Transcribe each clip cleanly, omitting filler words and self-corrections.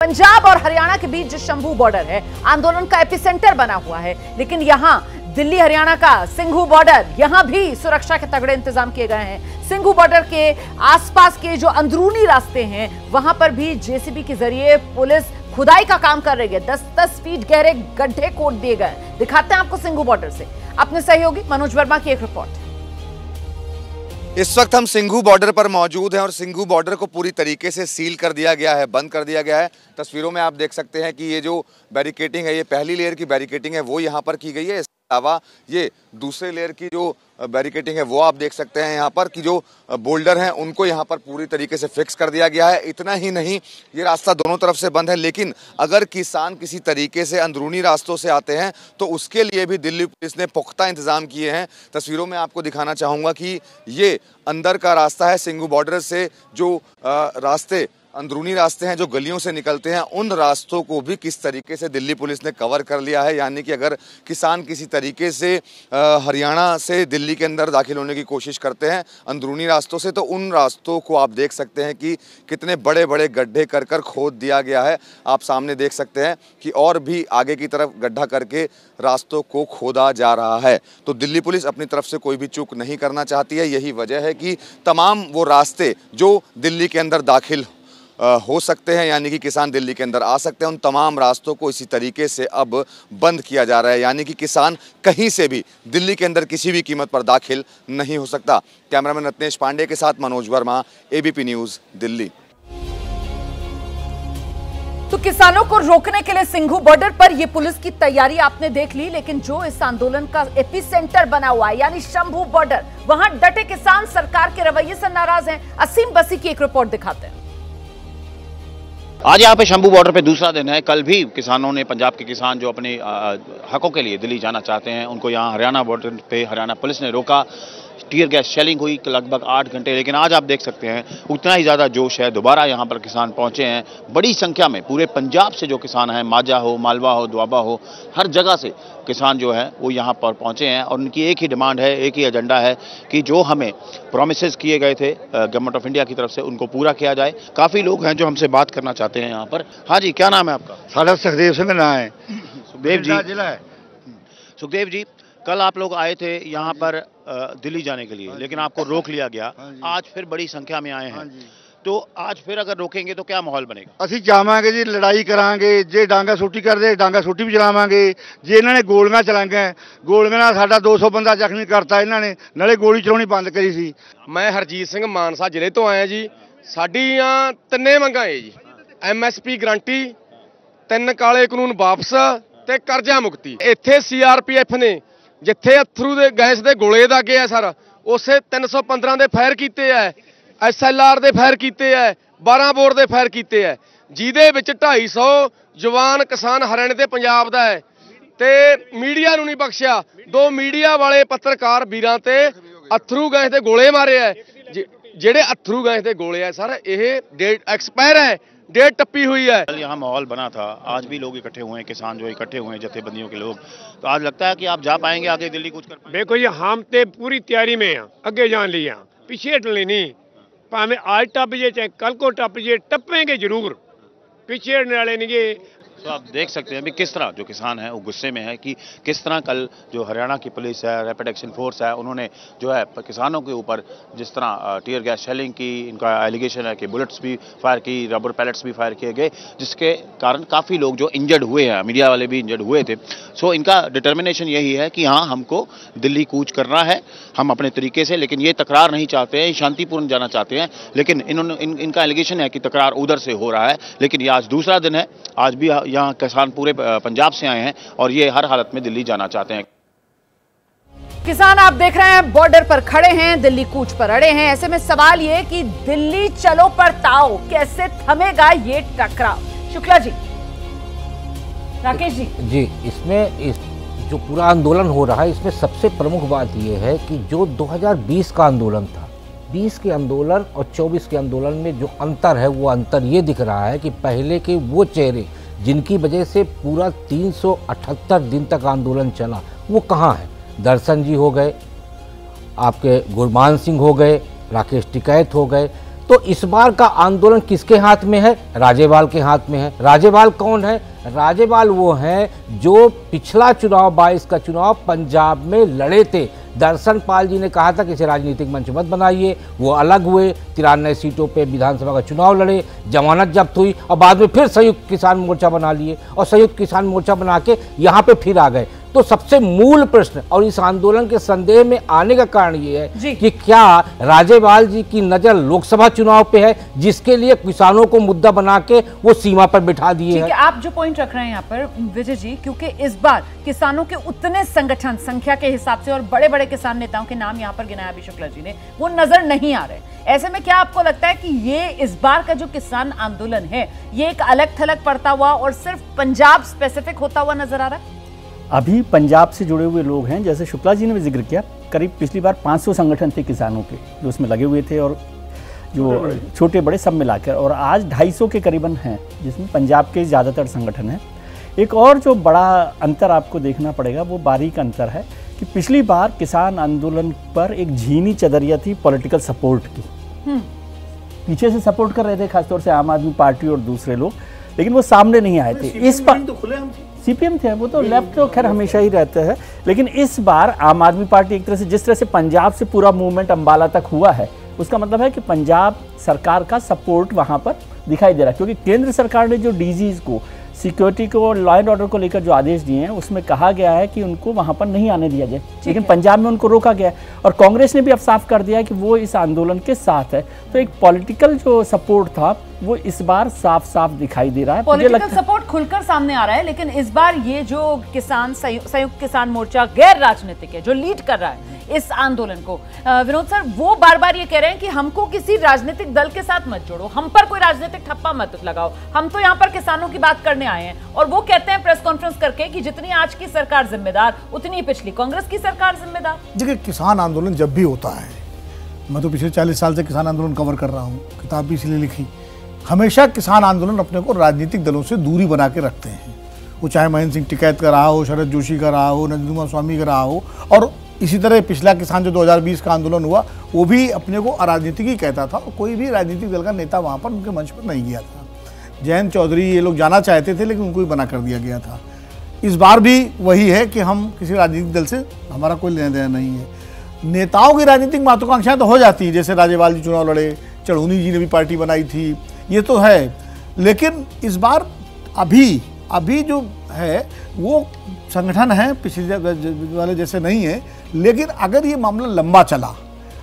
पंजाब और हरियाणा के बीच जो शंभू बॉर्डर है, आंदोलन का एपिसेंटर बना हुआ है। लेकिन यहां दिल्ली हरियाणा का सिंघू बॉर्डर, यहां भी सुरक्षा के तगड़े इंतजाम किए गए हैं। सिंघू बॉर्डर के आसपास के जो अंदरूनी रास्ते हैं, वहां पर भी जेसीबी के जरिए पुलिस खुदाई का काम कर रही है। 10-10 फीट गहरे गड्ढे खोद दिए गए। दिखाते हैं आपको सिंघू बॉर्डर से अपने सहयोगी मनोज वर्मा की एक रिपोर्ट। इस वक्त हम सिंघू बॉर्डर पर मौजूद हैं और सिंघू बॉर्डर को पूरी तरीके से सील कर दिया गया है, बंद कर दिया गया है। तस्वीरों में आप देख सकते हैं कि ये जो बैरिकेटिंग है, ये पहली लेयर की बैरिकेटिंग है, वो यहाँ पर की गई है। इसके अलावा ये दूसरे लेयर की जो बैरिकेटिंग है वो आप देख सकते हैं यहाँ पर कि जो बोल्डर हैं उनको यहाँ पर पूरी तरीके से फिक्स कर दिया गया है। इतना ही नहीं, ये रास्ता दोनों तरफ से बंद है, लेकिन अगर किसान किसी तरीके से अंदरूनी रास्तों से आते हैं तो उसके लिए भी दिल्ली पुलिस ने पुख्ता इंतजाम किए हैं। तस्वीरों में आपको दिखाना चाहूँगा कि ये अंदर का रास्ता है। सिंघू बॉर्डर से जो रास्ते अंदरूनी रास्ते हैं जो गलियों से निकलते हैं, उन रास्तों को भी किस तरीके से दिल्ली पुलिस ने कवर कर लिया है। यानी कि अगर किसान किसी तरीके से हरियाणा से दिल्ली के अंदर दाखिल होने की कोशिश करते हैं अंदरूनी रास्तों से, तो उन रास्तों को आप देख सकते हैं कि कितने बड़े बड़े गड्ढे कर कर खोद दिया गया है। आप सामने देख सकते हैं कि और भी आगे की तरफ गड्ढा करके रास्तों को खोदा जा रहा है। तो दिल्ली पुलिस अपनी तरफ से कोई भी चूक नहीं करना चाहती है। यही वजह है कि तमाम वो रास्ते जो दिल्ली के अंदर दाखिल हो सकते हैं, यानी कि किसान दिल्ली के अंदर आ सकते हैं, उन तमाम रास्तों को इसी तरीके से अब बंद किया जा रहा है। यानी कि किसान कहीं से भी दिल्ली के अंदर किसी भी कीमत पर दाखिल नहीं हो सकता। कैमरामैन रत्नेश पांडे के साथ मनोज वर्मा, एबीपी न्यूज़, दिल्ली। तो किसानों को रोकने के लिए सिंघू बॉर्डर पर यह पुलिस की तैयारी आपने देख ली, लेकिन जो इस आंदोलन का एपिसेंटर बना हुआ है यानी शंभू बॉर्डर, वहां डटे किसान सरकार के रवैये से नाराज हैं। असीम बसी की एक रिपोर्ट दिखाते हैं। आज यहाँ पे शंभू बॉर्डर पे दूसरा दिन है। कल भी किसानों ने, पंजाब के किसान जो अपने हकों के लिए दिल्ली जाना चाहते हैं, उनको यहाँ हरियाणा बॉर्डर पे हरियाणा पुलिस ने रोका। टीयर गैस शेलिंग हुई लगभग 8 घंटे, लेकिन आज आप देख सकते हैं उतना ही ज़्यादा जोश है। दोबारा यहाँ पर किसान पहुँचे हैं बड़ी संख्या में। पूरे पंजाब से जो किसान हैं, माझा हो, मालवा हो, दोआबा हो, हर जगह से किसान जो है वो यहाँ पर पहुँचे हैं और उनकी एक ही डिमांड है, एक ही एजेंडा है कि जो हमें प्रोमिसेस किए गए थे गवर्नमेंट ऑफ इंडिया की तरफ से, उनको पूरा किया जाए। काफ़ी लोग हैं जो हमसे बात करना चाहते हैं यहाँ पर। हाँ जी, क्या नाम है आपका? सारा सुखदेव सिंह नाम है। सुखदेव जी, जिला है। सुखदेव जी, कल आप लोग आए थे यहाँ पर दिल्ली जाने के लिए, लेकिन आपको रोक लिया गया। आज फिर बड़ी संख्या में आए हैं, तो आज फिर अगर रोकेंगे तो क्या माहौल बनेगा? ਅਸੀਂ ਜਾਵਾਂਗੇ ਜੀ, ਲੜਾਈ ਕਰਾਂਗੇ। ਜੇ ਡਾਂਗਾ ਸੋਟੀ ਕਰਦੇ ਡਾਂਗਾ ਸੋਟੀ ਵੀ ਚਲਾਵਾਂਗੇ। ਜੇ ਇਹਨਾਂ ਨੇ ਗੋਲੀਆਂ ਚਲਾਈਆਂ, ਗੋਲੀਆਂ ਨਾਲ ਸਾਡਾ 200 ਬੰਦਾ ਜ਼ਖਮੀ ਕਰਤਾ ਇਹਨਾਂ ਨੇ, ਨਾਲੇ ਗੋਲੀ ਚਲਾਉਣੀ ਬੰਦ ਕਰੀ ਸੀ। ਮੈਂ ਹਰਜੀਤ ਸਿੰਘ ਮਾਨਸਾ ਜ਼ਿਲ੍ਹੇ ਤੋਂ ਆਇਆ ਜੀ। ਸਾਡੀਆਂ ਤਿੰਨੇ ਮੰਗਾਂ ਏ ਜੀ, ਐਮਐਸਪੀ ਗਰੰਟੀ, 3 ਕਾਲੇ ਕਾਨੂੰਨ ਵਾਪਸ ਤੇ ਕਰਜ਼ਾ ਮੁਕਤੀ। ਇੱਥੇ ਸੀਆਰਪੀਐਫ ਨੇ ਜਿੱਥੇ ਅਥਰੂ ਦੇ ਗੈਸ ਦੇ ਗੋਲੇ ਦਾਗੇ ਆ ਸਰ, ਉਸੇ 315 ਦੇ ਫਾਇਰ ਕੀਤੇ ਆ, SLR ਦੇ ਫਾਇਰ ਕੀਤੇ ਆ, 12 ਬੋਰ ਦੇ ਫਾਇਰ ਕੀਤੇ ਆ, ਜਿਹਦੇ ਵਿੱਚ 250 ਜਵਾਨ ਕਿਸਾਨ ਹਰਿਆਣੇ ਤੇ ਪੰਜਾਬ ਦਾ ਹੈ। ਤੇ ਮੀਡੀਆ ਨੂੰ ਨਹੀਂ ਬਖਸ਼ਿਆ। 2 ਮੀਡੀਆ ਵਾਲੇ ਪੱਤਰਕਾਰ ਵੀਰਾਂ ਤੇ ਅਥਰੂ ਗੈਸ ਦੇ ਗੋਲੇ ਮਾਰੇ ਆ। ਜਿਹੜੇ ਅਥਰੂ ਗੈਸ ਦੇ ਗੋਲੇ ਆ ਸਰ, ਇਹ ਡੇਟ ਐਕਸਪਾਇਰ ਹੈ, डेट टप्पी हुई है। कल यहाँ माहौल बना था, आज भी लोग इकट्ठे हुए हैं, किसान जो इकट्ठे हुए हैं, जथेबंदियों के लोग। तो आज लगता है कि आप जा पाएंगे आगे दिल्ली कुछ कर पाएंगे? देखो ये हम तो पूरी तैयारी में हैं, अगे जान लिया, पीछे हटने नहीं। भावें आज टप जे चाहे कल को टप जे, टपेंगे जरूर, पीछे हटने वाले नहीं गे। तो आप देख सकते हैं भी किस तरह जो किसान है वो गुस्से में है कि किस तरह कल जो हरियाणा की पुलिस है, रैपिड एक्शन फोर्स है, उन्होंने जो है किसानों के ऊपर जिस तरह टीयर गैस शेलिंग की, इनका एलिगेशन है कि बुलेट्स भी फायर की, रबर पैलेट्स भी फायर किए गए, जिसके कारण काफ़ी लोग जो इंजर्ड हुए हैं, मीडिया वाले भी इंजर्ड हुए थे। सो इनका डिटर्मिनेशन यही है कि हाँ, हमको दिल्ली कूच करना है, हम अपने तरीके से, लेकिन ये तकरार नहीं चाहते हैं, शांतिपूर्ण जाना चाहते हैं। लेकिन इनका एलिगेशन है कि तकरार उधर से हो रहा है। लेकिन ये आज दूसरा दिन है, आज भी यहाँ किसान पूरे पंजाब से आए हैं और ये हर हालत में दिल्ली जाना चाहते हैं। किसान आप देख रहे हैं बॉर्डर पर खड़े हैं, दिल्ली कूच पर अड़े हैं। ऐसे में सवाल ये कि दिल्ली चलो पर ताओ, कैसे थमेगा ये टकराव? शुक्ला जी, राकेश जी, इसमें जो पूरा आंदोलन हो रहा है, इसमें सबसे प्रमुख बात यह है कि जो 2020 का आंदोलन था, 20 के आंदोलन और 24 के आंदोलन में जो अंतर है, वो अंतर ये दिख रहा है कि पहले के वो चेहरे जिनकी वजह से पूरा 378 दिन तक आंदोलन चला, वो कहाँ है? दर्शन जी हो गए, आपके गुरमान सिंह हो गए, राकेश टिकैत हो गए, तो इस बार का आंदोलन किसके हाथ में है? राजेवाल के हाथ में है। राजेवाल कौन है? राजेवाल वो हैं जो पिछला चुनाव 22 का चुनाव पंजाब में लड़े थे। दर्शन पाल जी ने कहा था कि इसे राजनीतिक मंच मत बनाइए, वो अलग हुए, 93 सीटों पे विधानसभा का चुनाव लड़े, जमानत जब्त हुई और बाद में फिर संयुक्त किसान मोर्चा बना लिए और संयुक्त किसान मोर्चा बना के यहाँ पे फिर आ गए। तो सबसे मूल प्रश्न और इस आंदोलन के संदेह में आने का कारण ये है कि क्या राजेवाल जी की नजर लोकसभा चुनाव पे है, जिसके लिए किसानों को मुद्दा बना के वो सीमा पर बिठा दिए हैं। आप जो पॉइंट रख रहे हैं यहाँ पर विजय जी, क्योंकि इस बार किसानों के उतने संगठन संख्या के हिसाब से और बड़े बड़े किसान नेताओं के नाम यहाँ पर गिनाया अभी शुक्ला जी ने, वो नजर नहीं आ रहे। ऐसे में क्या आपको लगता है कि ये इस बार का जो किसान आंदोलन है ये एक अलग थलग पड़ता हुआ और सिर्फ पंजाब स्पेसिफिक होता हुआ नजर आ रहा है? अभी पंजाब से जुड़े हुए लोग हैं, जैसे शुक्ला जी ने भी जिक्र किया, करीब पिछली बार 500 संगठन थे किसानों के जो उसमें लगे हुए थे और जो छोटे बड़े सब मिलाकर, और आज 250 के करीबन हैं जिसमें पंजाब के ज़्यादातर संगठन हैं। एक और जो बड़ा अंतर आपको देखना पड़ेगा वो बारीक अंतर है कि पिछली बार किसान आंदोलन पर एक झीनी चदरिया थी पॉलिटिकल सपोर्ट की, पीछे से सपोर्ट कर रहे थे खासतौर से आम आदमी पार्टी और दूसरे लोग, लेकिन वो सामने नहीं आए थे। इस बार सीपीएम थे, वो तो लेफ्ट तो खैर हमेशा ही रहते हैं, लेकिन इस बार आम आदमी पार्टी एक तरह से जिस तरह से पंजाब से पूरा मूवमेंट अंबाला तक हुआ है, उसका मतलब है कि पंजाब सरकार का सपोर्ट वहां पर दिखाई दे रहा है, क्योंकि केंद्र सरकार ने जो डीजीज को सिक्योरिटी को और लॉ एंड ऑर्डर को लेकर जो आदेश दिए हैं उसमें कहा गया है कि उनको वहां पर नहीं आने दिया जाए, लेकिन पंजाब में उनको रोका गया है और कांग्रेस ने भी अब साफ कर दिया है कि वो इस आंदोलन के साथ है। तो एक पॉलिटिकल जो सपोर्ट था वो इस बार साफ साफ दिखाई दे रहा है। पॉलिटिकल सपोर्ट खुलकर सामने आ रहा है, लेकिन इस बार ये जो किसान संयुक्त किसान मोर्चा गैर राजनीतिक है जो लीड कर रहा है इस आंदोलन को, विनोद सर, वो बार बार ये कह रहे हैं कि हमको किसी राजनीतिक दल के साथ मत जोड़ो, हम पर कोई राजनीतिक ठप्पा मत लगाओ, हम तो यहाँ पर किसानों की बात करने आए हैं। और वो कहते हैं प्रेस कॉन्फ्रेंस करके कि जितनी आज की सरकार जिम्मेदार उतनी पिछली कांग्रेस की सरकार जिम्मेदार। देखिए, किसान आंदोलन जब भी होता है, मैं तो पिछले 40 साल से किसान आंदोलन कवर कर रहा हूँ, किताब भी इसलिए लिखी, हमेशा किसान आंदोलन अपने को राजनीतिक दलों से दूरी बना के रखते हैं। वो चाहे महेंद्र सिंह टिकैत का रहा हो, शरद जोशी का रहा हो, नरेंद्र कुमार स्वामी का रहा हो, और इसी तरह पिछला किसान जो 2020 का आंदोलन हुआ वो भी अपने को अराजनीतिक ही कहता था, कोई भी राजनीतिक दल का नेता वहाँ पर उनके मंच पर नहीं गया था। जयंत चौधरी ये लोग जाना चाहते थे लेकिन उनको ही मना कर दिया गया था। इस बार भी वही है कि हम किसी राजनीतिक दल से हमारा कोई लेना देना नहीं है। नेताओं की राजनीतिक महत्वाकांक्षाएं तो हो जाती है, जैसे राजेवाल जी चुनाव लड़े, चढ़ूनी जी ने भी पार्टी बनाई थी, ये तो है, लेकिन इस बार अभी जो है वो संगठन है पिछले वाले जैसे नहीं है। लेकिन अगर ये मामला लंबा चला,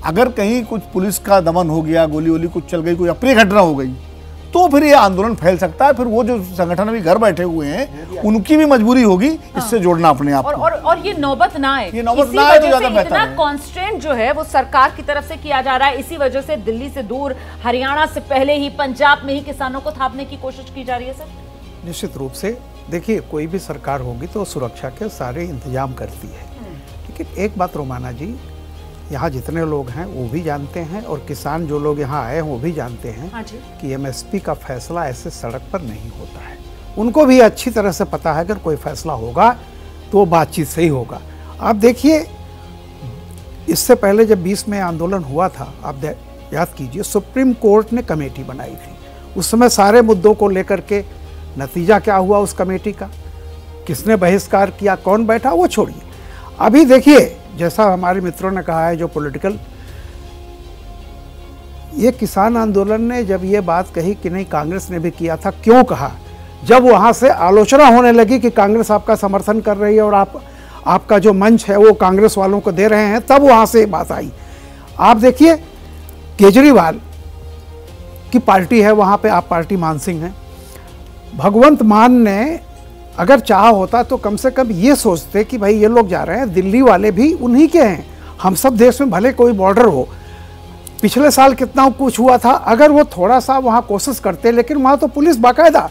अगर कहीं कुछ पुलिस का दमन हो गया, गोली वोली कुछ चल गई, कोई अप्रिय घटना हो गई, तो फिर ये आंदोलन फैल सकता है। फिर वो जो संगठन अभी घर बैठे हुए हैं उनकी भी मजबूरी होगी इससे जोड़ना अपने आप को। और ये नौबत ना आए, ये नौबत ना आए तो ज्यादा बेहतर है। कॉन्स्ट्रेंट जो है वो सरकार की तरफ से किया जा रहा है, इसी वजह से दिल्ली से दूर, हरियाणा से पहले ही पंजाब में ही किसानों को थापने की कोशिश की जा रही है। सर, निश्चित रूप से देखिए, कोई भी सरकार होगी तो सुरक्षा के सारे इंतजाम करती है, लेकिन एक बात रोमाना जी, यहाँ जितने लोग हैं वो भी जानते हैं और किसान जो लोग यहाँ आए हैं वो भी जानते हैं कि एमएसपी का फैसला ऐसे सड़क पर नहीं होता है। उनको भी अच्छी तरह से पता है अगर कोई फैसला होगा तो बातचीत से ही होगा। आप देखिए, इससे पहले जब 20 में आंदोलन हुआ था, आप याद कीजिए, सुप्रीम कोर्ट ने कमेटी बनाई थी, उस समय सारे मुद्दों को लेकर के नतीजा क्या हुआ उस कमेटी का, किसने बहिष्कार किया, कौन बैठा, वो छोड़िए। अभी देखिए, जैसा हमारे मित्रों ने कहा है, जो पॉलिटिकल, ये किसान आंदोलन ने जब ये बात कही कि नहीं कांग्रेस ने भी किया था, क्यों कहा? जब वहाँ से आलोचना होने लगी कि कांग्रेस आपका समर्थन कर रही है और आपका जो मंच है वो कांग्रेस वालों को दे रहे हैं, तब वहाँ से बात आई। आप देखिए, केजरीवाल की पार्टी है वहाँ पे, आप पार्टी मान सिंह हैं, भगवंत मान ने अगर चाहा होता तो कम से कम ये सोचते कि भाई ये लोग जा रहे हैं, दिल्ली वाले भी उन्हीं के हैं, हम सब देश में भले कोई बॉर्डर हो, पिछले साल कितना कुछ हुआ था, अगर वो थोड़ा सा वहाँ कोशिश करते, लेकिन वहाँ तो पुलिस बाकायदा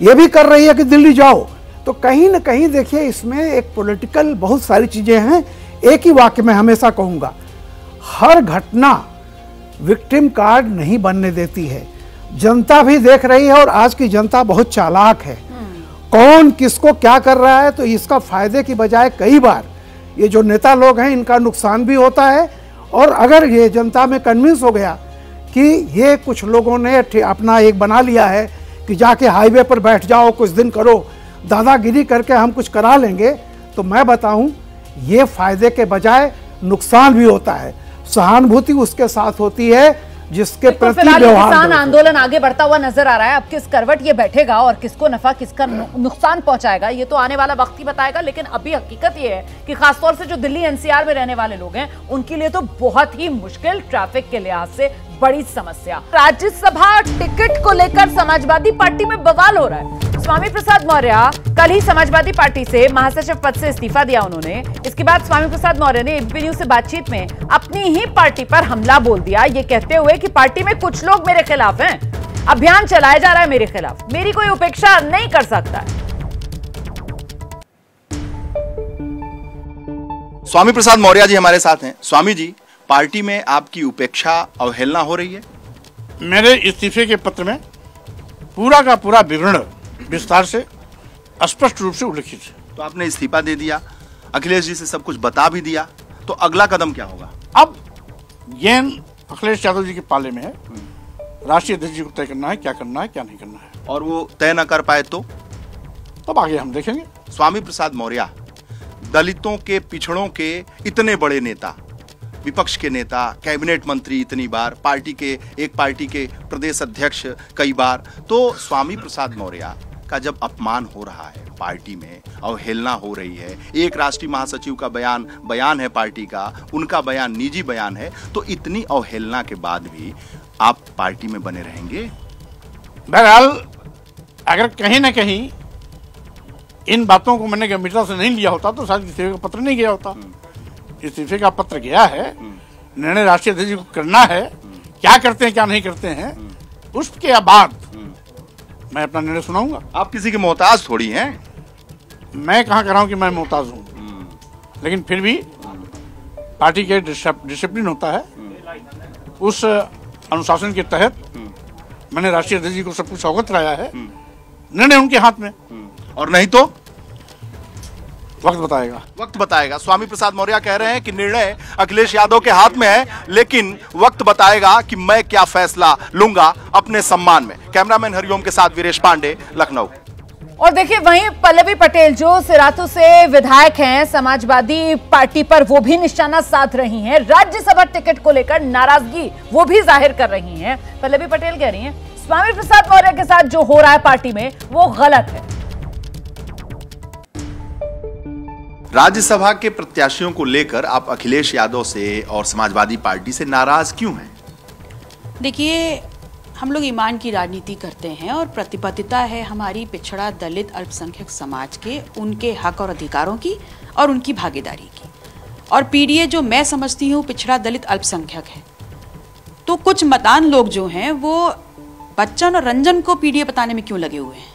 ये भी कर रही है कि दिल्ली जाओ, तो कहीं ना कहीं देखिए इसमें एक पॉलिटिकल बहुत सारी चीज़ें हैं। एक ही वाक्य में हमेशा कहूँगा, हर घटना विक्टिम कार्ड नहीं बनने देती है, जनता भी देख रही है और आज की जनता बहुत चालाक है, कौन किसको क्या कर रहा है, तो इसका फायदे की बजाय कई बार ये जो नेता लोग हैं इनका नुकसान भी होता है। और अगर ये जनता में कन्विंस हो गया कि ये कुछ लोगों ने अपना एक बना लिया है कि जाके हाईवे पर बैठ जाओ, कुछ दिन करो, दादागिरी करके हम कुछ करा लेंगे। तो मैं बताऊं, ये फायदे के बजाय नुकसान भी होता है। सहानुभूति उसके साथ होती है जिसके प्रति व्यवहार। किसान आंदोलन आगे बढ़ता हुआ नजर आ रहा है। अब किस करवट ये बैठेगा और किसको नफा किसका नुकसान पहुंचाएगा, ये तो आने वाला वक्त ही बताएगा। लेकिन अभी हकीकत ये है कि खासतौर से जो दिल्ली एनसीआर में रहने वाले लोग हैं, उनके लिए तो बहुत ही मुश्किल, ट्रैफिक के लिहाज से बड़ी समस्या। राज्यसभा टिकट को लेकर समाजवादी पार्टी में बवाल हो रहा है। स्वामी प्रसाद मौर्य कल ही समाजवादी पार्टी से महासचिव पद से इस्तीफा दिया उन्होंने। इसके बाद स्वामी प्रसाद मौर्य ने एबीपी न्यूज से बातचीत में अपनी ही पार्टी पर हमला बोल दिया, ये कहते हुए कि पार्टी में कुछ लोग मेरे खिलाफ हैं, अभियान चलाया जा रहा है मेरे खिलाफ, मेरी कोई उपेक्षा नहीं कर सकता है। स्वामी प्रसाद मौर्य जी हमारे साथ हैं। स्वामी जी, पार्टी में आपकी उपेक्षा अवहेलना हो रही है? मेरे इस्तीफे के पत्र में पूरा का पूरा विवरण विस्तार से स्पष्ट रूप से उल्लिखित है। तो आपने इस्तीफा दे दिया, अखिलेश जी से सब कुछ बता भी दिया, तो अगला कदम क्या होगा? अब गेंद अखिलेश यादव जी के पाले में है। राष्ट्रीय अध्यक्ष जी को तय करना है क्या करना है क्या नहीं करना है, और वो तय न कर पाए तो तब आगे हम देखेंगे। स्वामी प्रसाद मौर्य दलितों के, पिछड़ों के इतने बड़े नेता, विपक्ष के नेता, कैबिनेट मंत्री इतनी बार, पार्टी के प्रदेश अध्यक्ष कई बार, तो स्वामी प्रसाद मौर्य का जब अपमान हो रहा है, पार्टी में अवहेलना हो रही है, एक राष्ट्रीय महासचिव का बयान है पार्टी का, उनका बयान निजी बयान है, तो इतनी अवहेलना के बाद भी आप पार्टी में बने रहेंगे? बहरहाल अगर कहीं ना कहीं इन बातों को मैंने गंभीरता से नहीं लिया होता तो शायद इस्तीफे का पत्र नहीं गया होता। इस्तीफे का पत्र गया है, निर्णय राष्ट्रीय अध्यक्ष को करना है, क्या करते हैं क्या नहीं करते हैं, उसके बाद मैं अपना निर्णय सुनाऊंगा। आप किसी के मोहताज थोड़ी हैं। मैं कहाँ कह रहा हूं कि मैं मोहताज हूं, लेकिन फिर भी पार्टी के डिसिप्लिन होता है, उस अनुशासन के तहत मैंने राष्ट्रीय अध्यक्ष जी को सब कुछ अवगत कराया है। निर्णय उनके हाथ में, और नहीं तो वक्त बताएगा। स्वामी प्रसाद मौर्य कह रहे हैं कि निर्णय अखिलेश यादव के हाथ में है, लेकिन वक्त बताएगा कि मैं क्या फैसला लूंगा अपने सम्मान में। कैमरामैन हरिओम के साथ वीरेश पांडे, लखनऊ। और देखिए, वहीं पल्लवी पटेल जो सिराथू से विधायक हैं, समाजवादी पार्टी पर वो भी निशाना साध रही हैं, राज्यसभा टिकट को लेकर नाराजगी वो भी जाहिर कर रही हैं। पल्लवी पटेल कह रही हैं स्वामी प्रसाद मौर्य के साथ जो हो रहा है पार्टी में वो गलत है। राज्यसभा के प्रत्याशियों को लेकर आप अखिलेश यादव से और समाजवादी पार्टी से नाराज क्यों हैं? देखिए, हम लोग ईमान की राजनीति करते हैं और प्रतिबद्धता है हमारी पिछड़ा, दलित, अल्पसंख्यक समाज के, उनके हक और अधिकारों की और उनकी भागीदारी की। और पीडीए जो मैं समझती हूँ पिछड़ा, दलित, अल्पसंख्यक है, तो कुछ मतान लोग जो हैं वो बच्चन और रंजन को पीडीए बताने में क्यों लगे हुए हैं?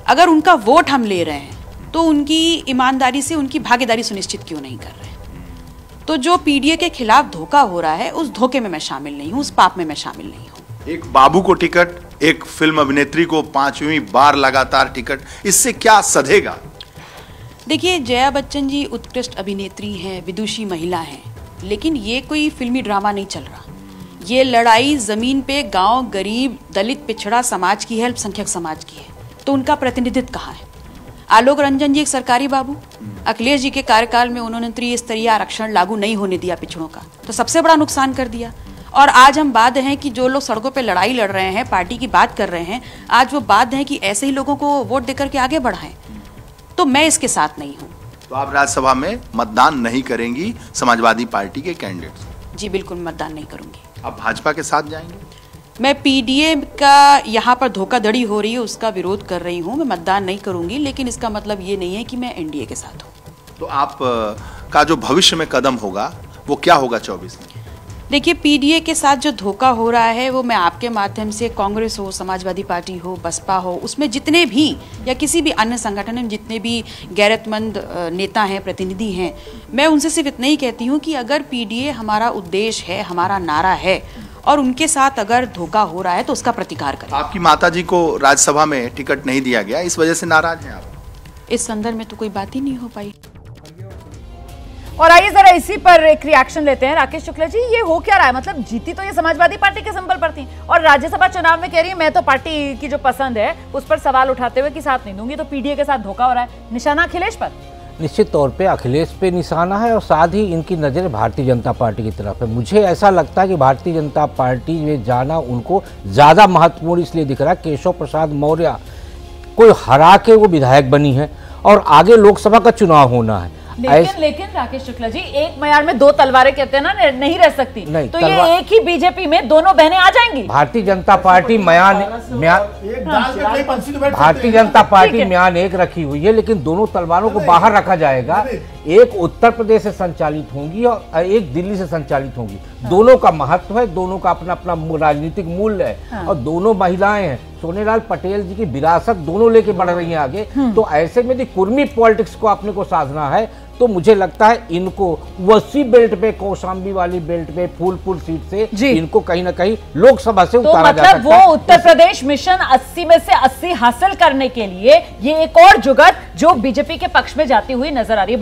अगर उनका वोट हम ले रहे हैं तो उनकी ईमानदारी से उनकी भागीदारी सुनिश्चित क्यों नहीं कर रहे? तो जो पीडीए के खिलाफ धोखा हो रहा है, उस धोखे में मैं शामिल नहीं हूँ, उस पाप में मैं शामिल नहीं हूँ। एक बाबू को टिकट, एक फिल्म अभिनेत्री को 5वीं बार लगातार टिकट, इससे क्या सधेगा? देखिए, जया बच्चन जी उत्कृष्ट अभिनेत्री हैं, विदुषी महिला हैं, लेकिन ये कोई फिल्मी ड्रामा नहीं चल रहा। ये लड़ाई जमीन पे गांव, गरीब, दलित, पिछड़ा समाज की है, अल्पसंख्यक समाज की है। तो उनका प्रतिनिधित्व कहाँ है? आलोक रंजन जी एक सरकारी बाबू, अखिलेश जी के कार्यकाल में उन्होंने त्रिस्तरीय आरक्षण लागू नहीं होने दिया पिछड़ों का, तो सबसे बड़ा नुकसान कर दिया। और आज हम बाध्य हैं कि जो लोग सड़कों पे लड़ाई लड़ रहे हैं, पार्टी की बात कर रहे हैं, आज वो बाध्य हैं कि ऐसे ही लोगों को वोट देकर के आगे बढ़ाएं। तो मैं इसके साथ नहीं हूँ। तो आप राज्यसभा में मतदान नहीं करेंगी समाजवादी पार्टी के कैंडिडेट? जी बिल्कुल, मतदान नहीं करूंगी। आप भाजपा के साथ जाएंगे? मैं पीडीए का यहाँ पर धोखाधड़ी हो रही है उसका विरोध कर रही हूँ, मैं मतदान नहीं करूंगी, लेकिन इसका मतलब ये नहीं है कि मैं एनडीए के साथ हूँ। तो आप का जो भविष्य में कदम होगा वो क्या होगा 24 में? देखिए, पीडीए के साथ जो धोखा हो रहा है वो मैं आपके माध्यम से, कांग्रेस हो, समाजवादी पार्टी हो, बसपा हो, उसमें जितने भी या किसी भी अन्य संगठन में जितने भी गैरतमंद नेता हैं, प्रतिनिधि हैं, मैं उनसे सिर्फ इतना ही कहती हूँ कि अगर पीडीए हमारा उद्देश्य है, हमारा नारा है और उनके साथ अगर धोखा हो रहा है तो उसका प्रतिकार करें। आपकी माताजी को राज्यसभा में टिकट नहीं दिया गया, इस वजह से नाराज हैं आप? इस संदर्भ में तो कोई बात ही नहीं हो पाई। और आइए जरा इसी पर एक रिएक्शन लेते हैं। राकेश शुक्ला जी, ये हो क्या रहा है? मतलब जीती तो ये समाजवादी पार्टी के सिंबल पर थी और राज्यसभा चुनाव में कह रही है मैं तो पार्टी की जो पसंद है उस पर सवाल उठाते हुए कि साथ नहीं दूंगी, तो पीडीए के साथ धोखा हो रहा है। निशाना अखिलेश पर, निश्चित तौर पे अखिलेश पे निशाना है और साथ ही इनकी नज़र भारतीय जनता पार्टी की तरफ है। मुझे ऐसा लगता है कि भारतीय जनता पार्टी में जाना उनको ज़्यादा महत्वपूर्ण इसलिए दिख रहा है। केशव प्रसाद मौर्य को हरा के वो विधायक बनी है और आगे लोकसभा का चुनाव होना है। लेकिन राकेश शुक्ला जी, एक मयार में दो तलवारें कहते हैं ना, नहीं रह सकती। नहीं, तो ये एक ही बीजेपी में दोनों बहनें आ जाएंगी। भारतीय जनता पार्टी भारतीय जनता पार्टी म्यान एक रखी हुई है, लेकिन दोनों तलवारों को बाहर रखा जाएगा। एक उत्तर प्रदेश से संचालित होंगी और एक दिल्ली से संचालित होंगी। दोनों का महत्व है, दोनों का अपना अपना राजनीतिक मूल्य है और दोनों महिलाएं हैं। सोनेलाल पटेल जी की विरासत दोनों लेके बढ़ रही हैं आगे। तो ऐसे में यदि कुर्मी पॉलिटिक्स को अपने को साधना है तो मुझे लगता है इनको वसी बेल्ट पे, कौशाम्बी वाली बेल्ट पे, फूलपुर सीट से इनको कहीं ना कहीं लोकसभा से उतारा जा सकता है। वो उत्तर प्रदेश मिशन 80 में से 80 हासिल करने के लिए ये एक और जुगत जो बीजेपी के पक्ष में जाती हुई नजर आ रही है।